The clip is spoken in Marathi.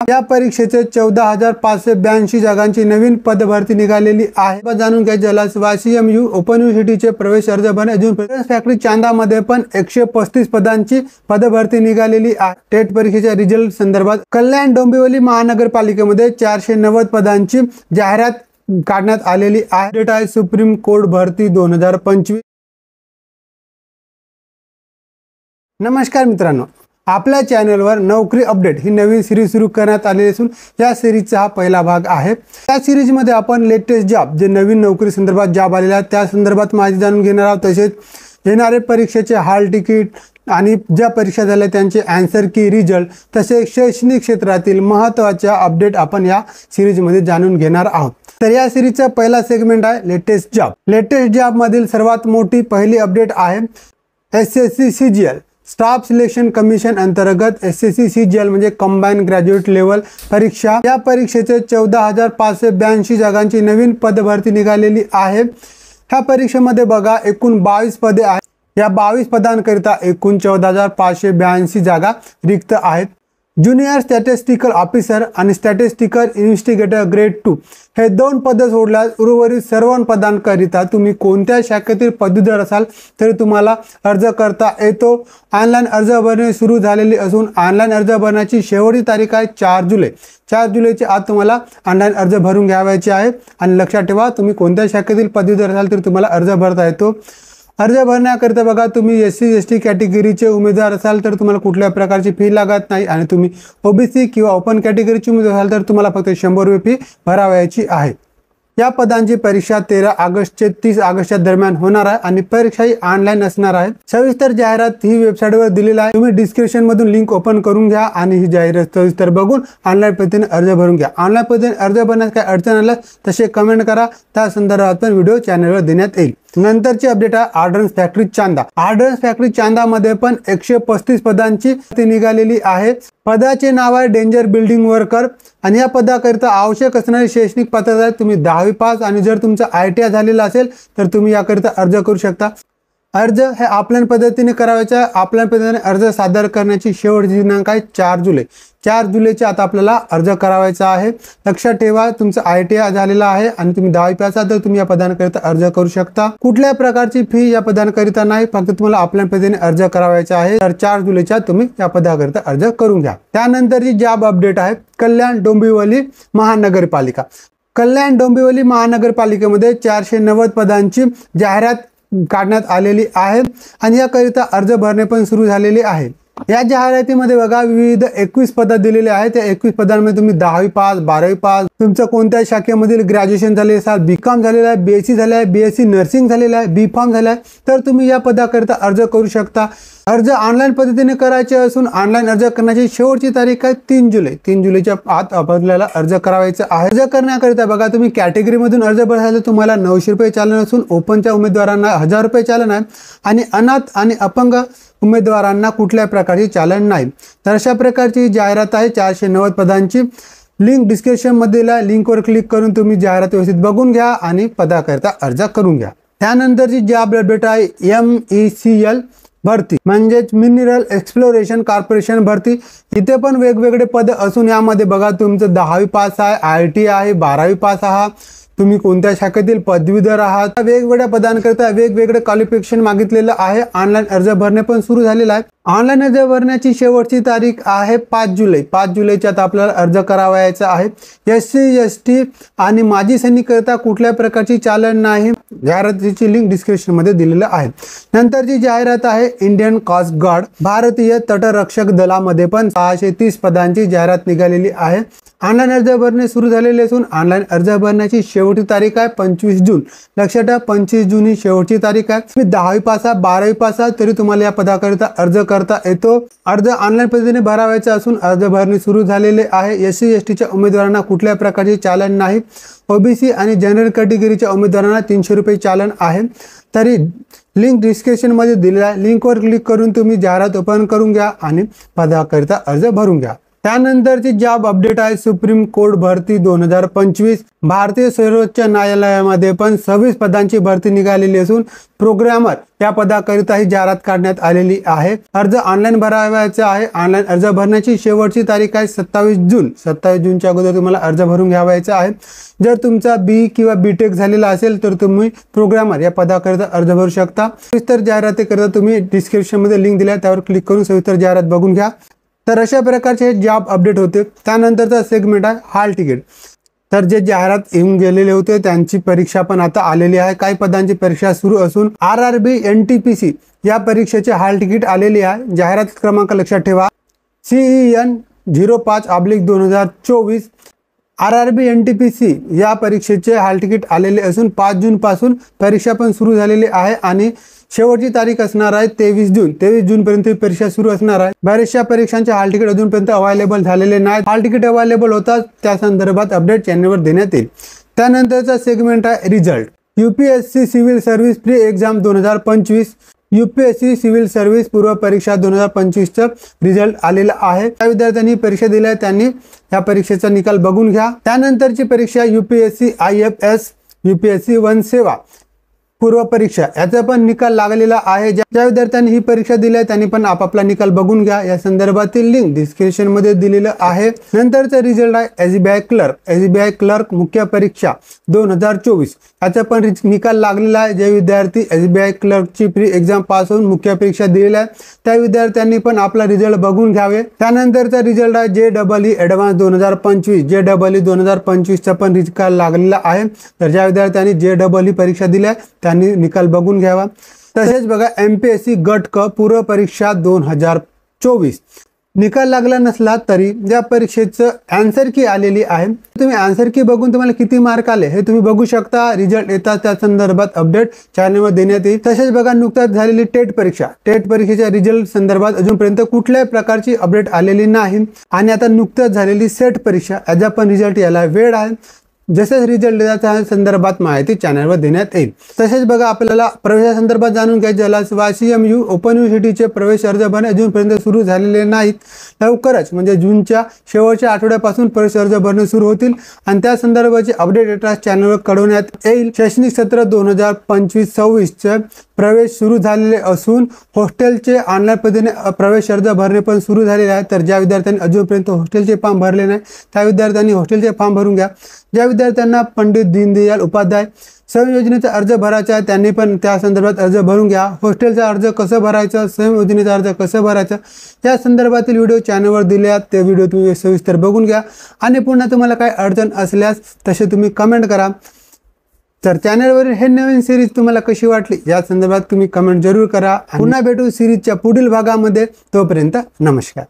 या परीक्षेचे 14,582 जागांची नवीन पदभरती निघालेली आहे। जाणून घ्या जलास YCMU ओपन युनिव्हर्सिटीचे प्रवेश अर्ज भरणे अजून फॅक्टरी चांदामध्ये पण 135 पदांची पदभरती निघालेली आहे। टेट परीक्षेच्या रिझल्ट संदर्भात कल्याण डोंबिवली महानगरपालिकेमध्ये 490 पदांची जाहिरात काढण्यात आलेली आहे। डेट आहे सुप्रीम कोर्ट भरती 2025। नमस्कार मित्रांनो, आपल्या चॅनलवर नोकरी अपडेट ही नवीन सिरीज सुरू करण्यात आलेली असून या सिरीजचा हा पहिला भाग आहे। या सिरीजमध्ये आपण लेटेस्ट जॉब जे नवीन नोकरी संदर्भात जॉब आलेला आहे त्या संदर्भात माहिती जाणून घेणार आहोत। तसेच येणारे परीक्षेचे हॉल तिकीट आणि ज्या परीक्षा झाल्या त्यांचे आन्सर की, रिझल्ट तसेच शैक्षणिक क्षेत्रातील महत्त्वाच्या अपडेट आपण या सिरीजमध्ये जाणून घेणार आहोत। तर या सिरीजचा पहिला सेगमेंट आहे लेटेस्ट जॉब। लेटेस्ट जॉब मधील सर्वात मोठी पहिली अपडेट आहे SSC CGL staff selection commission अंतर्गत SSC CGL म्हणजे कंबाईन ग्रॅज्युएट लेवल परीक्षा। या परीक्षेचे 14,582 जागांची नवीन पदभरती निघालेली आहे। ह्या परीक्षेमध्ये बघा एकूण 22 पदे आहेत। या 22 पदांकरिता एकूण 14,582 जागा रिक्त आहेत। ज्युनियर स्टॅटिस्टिकल ऑफिसर आणि स्टॅटिस्टिकल इन्व्हेस्टिगेटर ग्रेड 2 हे 2 पद सोडल्यास उर्वरित सर्व पदांकरिता तुम्ही कोणत्या शाखेतील पदवीधर असाल तरी तुम्हाला अर्ज करता येतो। ऑनलाईन अर्ज भरणे सुरू झालेली असून ऑनलाईन अर्ज भरण्याची शेवटची तारीख आहे 4 जुलै। 4 जुलैच्या आत तुम्हाला ऑनलाईन अर्ज भरून घ्यावायचे आहे। आणि लक्षात ठेवा, तुम्ही कोणत्या शाखेतील पदवीधर असाल तरी तुम्हाला अर्ज भरता येतो। अर्ज भरण्याकरिता बघा तुम्ही SC ST कॅटेगरीचे उमेदवार असाल तर तुम्हाला कुठल्या प्रकारची फी लागत नाही आणि तुम्ही OBC किंवा ओपन कॅटेगरीचे उमेदवार असाल तर तुम्हाला फक्त 100 रुपये फी भरावयाची आहे। या पदांची परीक्षा 13 ऑगस्ट ते 30 ऑगस्टच्या दरम्यान होणार आहे आणि परीक्षा ही ऑनलाईन असणार आहे। सविस्तर जाहिरात ही वेबसाईटवर दिलेली आहे। तुम्ही डिस्क्रिप्शन मधून लिंक ओपन करून घ्या आणि ही जाहिरात सविस्तर बघून ऑनलाईन पद्धतीने अर्ज भरून घ्या। ऑनलाईन पद्धतीने अर्ज भरण्यास काही अडचण आल्यास तसे कमेंट करा, त्या संदर्भात पण व्हिडिओ चॅनलवर देण्यात येईल। नंतरची अपडेट आहे ऑर्डन्स फॅक्टरी चांदा। ऑर्डन्स फॅक्टरी चांदा मध्ये पण 135 पदांची निघालेली आहे। पदाचे नाव आहे डेंजर बिल्डिंग वर्कर आणि या पदाकरिता आवश्यक असणारी शैक्षणिक पात्रता तुम्ही 10वी पास आणि जर तुमचा ITI झालेला असेल तर तुम्ही याकरिता अर्ज करू शकता। अर्ज हे ऑफलाईन पद्धतीने करायचा। ऑफलाईन पद्धतीने अर्ज सादर करण्याची शेवटची दिनांक आहे 4 जुलै। 4 जुलैच्या आत आपल्याला अर्ज करावायचा आहे। लक्षात ठेवा, तुमचा ITI झालेला आहे आणि तुम्ही 10वी पास आहात तर तुम्ही या पदांकरिता अर्ज करू शकता। कुठल्याही प्रकारची फी या पदांकरिता नाही, फक्त तुम्हाला ऑफलाईन पद्धतीने अर्ज करावायचा आहे। तर 4 जुलैच्या तुम्ही या पदाकरिता अर्ज करून घ्या। त्यानंतरची जॉब अपडेट आहे कल्याण डोंबिवली महानगरपालिका। कल्याण डोंबिवली महानगरपालिकेमध्ये 490 पदांची जाहिरात काढण्यात आलेली आहे आणि याकरिता अर्ज भरणे पण सुरू झालेले आहे। या जाहिरातीमध्ये बघा विविध 21 पद दिलेले आहेत। त्या 21 पदांमध्ये तुम्ही 10वी पास, 12वी पास, तुमचं कोणत्या शाखेमधील ग्रॅज्युएशन झाले असाल, BCom झालेला आहे, BSc झाले आहे, BSc नर्सिंग झालेला आहे, B.Pharm झाला आहे तर तुम्ही या पदाकरिता अर्ज करू शकता। अर्ज ऑनलाईन पद्धतीने करायचे असून ऑनलाईन अर्ज करण्याची शेवटची तारीख आहे 3 जुलै। 3 जुलैच्या आत आपल्याला अर्ज करावायचा आहे। अर्ज करण्याकरिता बघा तुम्ही कॅटेगरीमधून अर्ज भरायला तुम्हाला 900 रुपये चालन असून ओपनच्या उमेदवारांना 1000 रुपये चालन आहे आणि अनाथ आणि अपंग उमेदवारांना कुठल्या प्रकारची चालन नाही। तर अशा प्रकारची जाहिरात आहे 490 पदांची। लिंक डिस्क्रिप्शन मधील लिंकवर क्लिक करून तुम्ही जाहिरात व्यवस्थित बघून घ्या आणि पदाकरिता अर्ज करून घ्या। त्यानंतरची जॉब अपडेट आहे MECL भरती म्हणजेच मिनरल एक्सप्लोरेशन कॉर्पोरेशन भरती। इथे पण वेगवेगळे पद असून यामध्ये बघा तुमचं 10वी पास आहे, ITI आहे, 12वी पास आहात, तुम्ही कोणत्या शाखेतील पदवीधर आहात। वेगवेगळ्या पदांकरिता वेगवेगळे क्वालिफिकेशन मागितलेलं आहे। ऑनलाईन अर्ज भरणे पण सुरू झालेला आहे। ऑनलाईन अर्ज भरण्याची शेवटची तारीख आहे 5 जुलै। 5 जुलैच्या आत आपल्याला अर्ज करावायचा आहे। SC ST आणि माजी सैनिककरिता कुठल्या प्रकारची चालन नाही। जाहिरातीची लिंक डिस्क्रिप्शन मध्ये दिलेलं आहे। नंतरची जाहिरात आहे इंडियन कोस्ट गार्ड भारतीय तटरक्षक दलामध्ये पण 630 पदांची जाहिरात निघालेली आहे। ऑनलाईन अर्ज भरणे सुरू झालेले असून ऑनलाईन अर्ज भरण्याची शेवटची तारीख आहे 25 जून। लक्षात ठेवा 25 जून ही शेवटची तारीख आहे। तुम्ही 10वी पास आहात, 12वी पास आहात तरी तुम्हाला या पदाकरिता अर्ज करता येतो। अर्ज ऑनलाईन पद्धतीने भरावायचा असून अर्ज भरणे सुरू झालेले आहे। SC STच्या उमेदवारांना कुठल्या प्रकारचे चालन नाही। OBC आणि जनरल कॅटेगरीच्या उमेदवारांना 300 रुपये चालन आहे। तरी लिंक डिस्क्रिप्शन मध्ये दिलेला आहे, लिंकवर क्लिक करून तुम्ही जाहिरात ओपन करून घ्या आणि पदाकरिता अर्ज भरून घ्या। त्यानंतरची जॉब अपडेट आहे सुप्रीम कोर्ट भरती 2025। भारतीय सर्वोच्च न्यायालयामध्ये पण 26 पदांची भरती निघालेली असून प्रोग्रामर या पदाकरिता ही जाहिरात काढण्यात आलेली आहे। अर्ज ऑनलाईन भरायचा आहे। ऑनलाईन अर्ज भरण्याची शेवटची तारीख आहे 27 जून। 27 जूनच्या अगोदर तुम्हाला अर्ज भरून घ्यावायचा आहे। जर तुमचा बी किंवा बीटेक झालेला असेल तर तुम्ही प्रोग्रामर या पदाकरिता अर्ज भरू शकता। सविस्तर जाहिरातीकरिता तुम्ही डिस्क्रिप्शन मध्ये लिंक दिली आहे, त्यावर क्लिक करून सविस्तर जाहिरात बघून घ्या। तर अशा प्रकारचे हे जॉब अपडेट होते। त्यानंतरचा सेगमेंट आहे हॉल तिकीट। तर जे जाहिरात येऊन गेलेले होते त्यांची परीक्षा पण आता आलेली आहे। काही पदांची परीक्षा सुरू असून RRB NTPC या परीक्षेचे हॉल तिकीट आलेली आहे। जाहिरात क्रमांक लक्षात ठेवा CEN 05/2024। RRB NTPC या परीक्षेचे हॉल तिकीट आलेले असून 5 जून पासून परीक्षा पण सुरू झालेली आहे आणि शेवटची तारीख असणार आहे 23 जून। 23 जून पर्यंत परीक्षा सुरू असणार आहे। बऱ्याचशा परीक्षांचे हॉल तिकीट अजूनपर्यंत अवेलेबल झालेले नाही। हॉल तिकीट अवेलेबल होतात त्या संदर्भात अपडेट चॅनलवर देण्यात येईल। त्यानंतरचा सेगमेंट आहे result. UPSC civil service pre exam 2025। UPSC civil service पूर्व परीक्षा 2025 चा रिझल्ट आलेला आहे। त्या विद्यार्थ्यांनी परीक्षा दिल्या त्यांनी या परीक्षेचा निकाल बघून घ्या। त्यानंतरची परीक्षा UPSC IFS UPSC 1 सेवा पूर्व परीक्षा याचा पण निकाल लागलेला आहे। ज्या विद्यार्थ्यांनी ही परीक्षा दिली त्यांनी पण आपापला निकाल बघून घ्या। या संदर्भातील लिंक डिस्क्रिप्शन मध्ये दिलेलं आहे। नंतरचा रिझल्ट आहे SBI क्लर्क। SBI क्लर्क मुख्य परीक्षा 2024 याचा पण निकाल लागलेला आहे। जे विद्यार्थी SBI क्लर्कची प्री एक्झाम पास होऊन मुख्य परीक्षा दिलेल्या आहे त्या विद्यार्थ्यांनी पण आपला रिझल्ट बघून घ्यावे। त्यानंतरचा रिझल्ट आहे JEE ॲडव्हान्स 2025। JEE 2025 चा पण निकाल लागलेला आहे। तर ज्या विद्यार्थ्यांनी JEE परीक्षा दिल्या त्यांनी निकाल बघून घ्यावा। तसेच बघा MPSC गट क पूर्व परीक्षा 2024 निकाल लागला नसला तरी या परीक्षेचं आन्सर की आलेली आहे। तुम्ही आन्सर की बघून तुम्हाला किती मार्क आले हे तुम्ही बघू शकता। रिझल्ट येतात त्या संदर्भात अपडेट चॅनलवर देण्यात येईल। तसेच बघा नुकताच झालेली टेट परीक्षेच्या रिझल्ट संदर्भात अजूनपर्यंत कुठल्याही प्रकारची अपडेट आलेली नाही आणि आता नुकताच झालेली सेट परीक्षा याचा पण रिझल्ट यायला वेळ आहे। जसेच रिझल्ट देण्याच्या संदर्भात माहिती चॅनलवर देण्यात येईल। तसेच बघा आपल्याला प्रवेशासंदर्भात जाणून घ्यायचे झाल्यास YCMU ओपन युनिव्हर्सिटीचे प्रवेश अर्ज भरणे अजूनपर्यंत सुरू झालेले नाहीत। लवकरच म्हणजे जूनच्या शेवटच्या आठवड्यापासून प्रवेश अर्ज भरणे सुरू होतील आणि त्या संदर्भाचे अपडेट एटाच चॅनलवर कळवण्यात येईल। शैक्षणिक सत्र 2025-26 चे प्रवेश सुरू झालेले असून हॉस्टेलचे ऑनलाईन पद्धतीने प्रवेश अर्ज भरणे पण सुरू झालेले आहे। तर ज्या विद्यार्थ्यांनी अजूनपर्यंत हॉस्टेलचे फॉर्म भरले नाही त्या विद्यार्थ्यांनी हॉस्टेलचे फॉर्म भरून घ्या। ज्या विद्यार्थ्यांना पंडित दीनदयाल उपाध्याय स्वयं योजनेचा अर्ज भरायचा आहे त्यांनी पण त्या संदर्भात अर्ज भरून घ्या। हॉस्टेलचा अर्ज कसं भरायचं, स्वयं योजनेचा अर्ज कसं भरायचं या संदर्भातील व्हिडिओ चॅनलवर दिले आहेत। ते व्हिडिओ तुम्ही सविस्तर बघून घ्या आणि पुन्हा तुम्हाला काही अडचण असल्यास तसे तुम्ही कमेंट करा। तर चॅनलवरील हे नवीन सिरीज तुम्हाला कशी वाटली या संदर्भात तुम्ही कमेंट जरूर करा। पुन्हा भेटू सिरीजच्या पुढील भागामध्ये। तोपर्यंत नमस्कार।